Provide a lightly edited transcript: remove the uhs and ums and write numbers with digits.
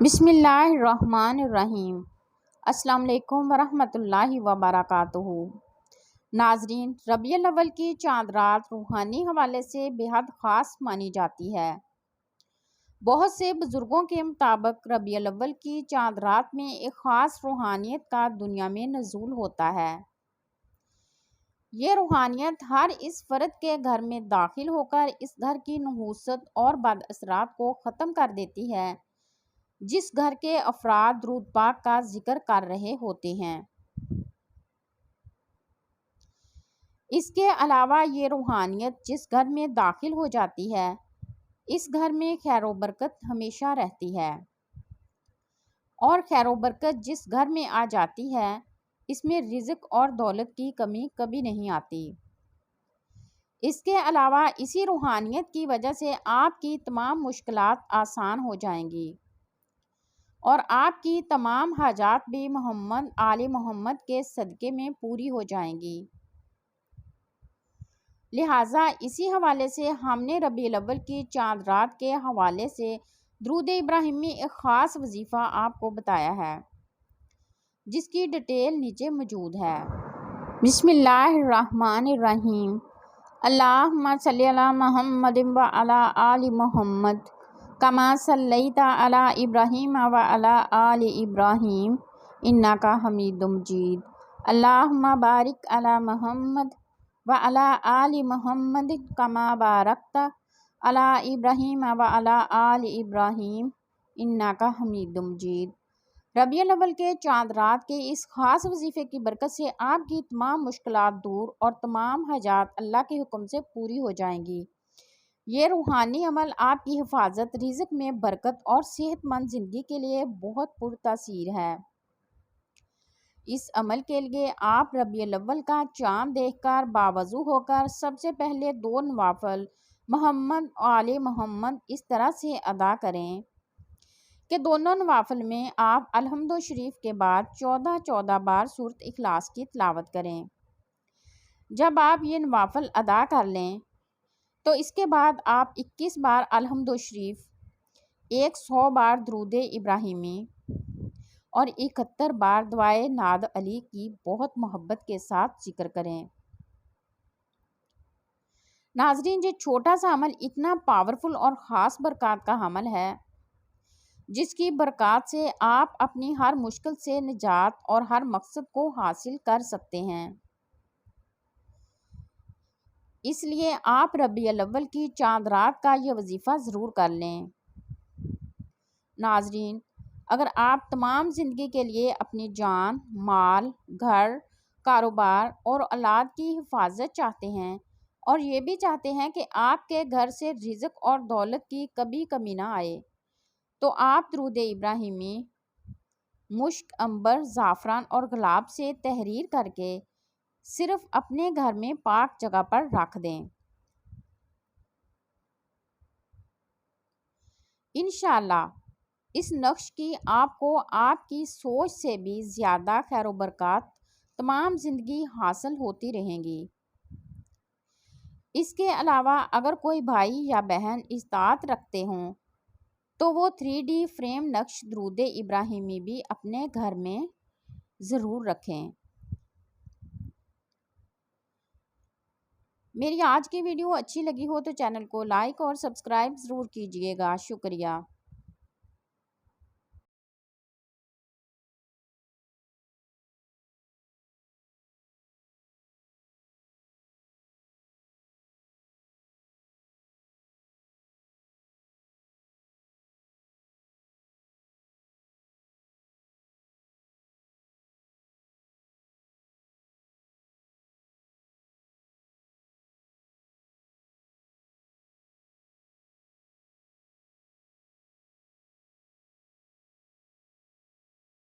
بسم اللہ الرحمن الرحیم۔ السلام علیکم ورحمۃ اللہ وبرکاتہ۔ ناظرین، ربیع الاول کی چاند رات روحانی حوالے سے بے حد خاص مانی جاتی ہے۔ بہت سے بزرگوں کے مطابق ربیع الاول کی چاند رات میں ایک خاص روحانیت کا دنیا میں نزول ہوتا ہے۔ یہ روحانیت ہر اس فرد کے گھر میں داخل ہو کر اس گھر کی نحوست اور بد اثرات کو ختم کر دیتی ہے، جس گھر کے افراد درود پاک کا ذکر کر رہے ہوتے ہیں۔ اس کے علاوہ یہ روحانیت جس گھر میں داخل ہو جاتی ہے، اس گھر میں خیر و برکت ہمیشہ رہتی ہے، اور خیر و برکت جس گھر میں آ جاتی ہے، اس میں رزق اور دولت کی کمی کبھی نہیں آتی۔ اس کے علاوہ اسی روحانیت کی وجہ سے آپ کی تمام مشکلات آسان ہو جائیں گی، اور آپ کی تمام حاجات بھی محمد آل محمد کے صدقے میں پوری ہو جائیں گی۔ لہٰذا اسی حوالے سے ہم نے ربیع الاول کی چاند رات کے حوالے سے درود ابراہیمی ایک خاص وظیفہ آپ کو بتایا ہے، جس کی ڈیٹیل نیچے موجود ہے۔ بسم اللہ الرحمن الرحیم۔ اللہم صلی علی محمد و علی آل محمد کما صلیت علی ابراہیم و علی آل ابراہیم انک حمید مجید۔ اللہم بارک علی محمد و علی آل محمد کما بارکت علی ابراہیم و علی آل ابراہیم انک حمید مجید۔ ربیع الاول کے چاند رات کے اس خاص وظیفے کی برکت سے آپ کی تمام مشکلات دور اور تمام حاجات اللہ کے حکم سے پوری ہو جائیں گی۔ یہ روحانی عمل آپ کی حفاظت، رزق میں برکت اور صحت مند زندگی کے لیے بہت پرتاثیر ہے۔ اس عمل کے لیے آپ ربیع الاول کا چاند دیکھ کر باوضو ہو کر سب سے پہلے 2 نوافل محمد آل محمد اس طرح سے ادا کریں کہ دونوں نوافل میں آپ الحمد شریف کے بعد 14 بار سورۃ اخلاص کی تلاوت کریں۔ جب آپ یہ نوافل ادا کر لیں تو اس کے بعد آپ 21 بار الحمد شریف، 100 بار درود ابراہیمی اور 71 بار دعائے نعت علی کی بہت محبت کے ساتھ ذکر کریں۔ ناظرین، یہ چھوٹا سا عمل اتنا پاورفل اور خاص برکات کا عمل ہے، جس کی برکات سے آپ اپنی ہر مشکل سے نجات اور ہر مقصد کو حاصل کر سکتے ہیں۔ اس لیے آپ ربیع الاول کی چاند رات کا یہ وظیفہ ضرور کر لیں۔ ناظرین، اگر آپ تمام زندگی کے لیے اپنی جان، مال، گھر، کاروبار اور اولاد کی حفاظت چاہتے ہیں، اور یہ بھی چاہتے ہیں کہ آپ کے گھر سے رزق اور دولت کی کبھی کمی نہ آئے، تو آپ درود ابراہیمی مشک، عنبر، زعفران اور گلاب سے تحریر کر کے صرف اپنے گھر میں پاک جگہ پر رکھ دیں۔ انشاءاللہ اس نقش کی آپ کو آپ کی سوچ سے بھی زیادہ خیر و برکات تمام زندگی حاصل ہوتی رہیں گی۔ اس کے علاوہ اگر کوئی بھائی یا بہن استطاعت رکھتے ہوں تو وہ 3D فریم نقش درود ابراہیمی بھی اپنے گھر میں ضرور رکھیں۔ میری آج کی ویڈیو اچھی لگی ہو تو چینل کو لائک اور سبسکرائب ضرور کیجیے گا۔ شکریہ۔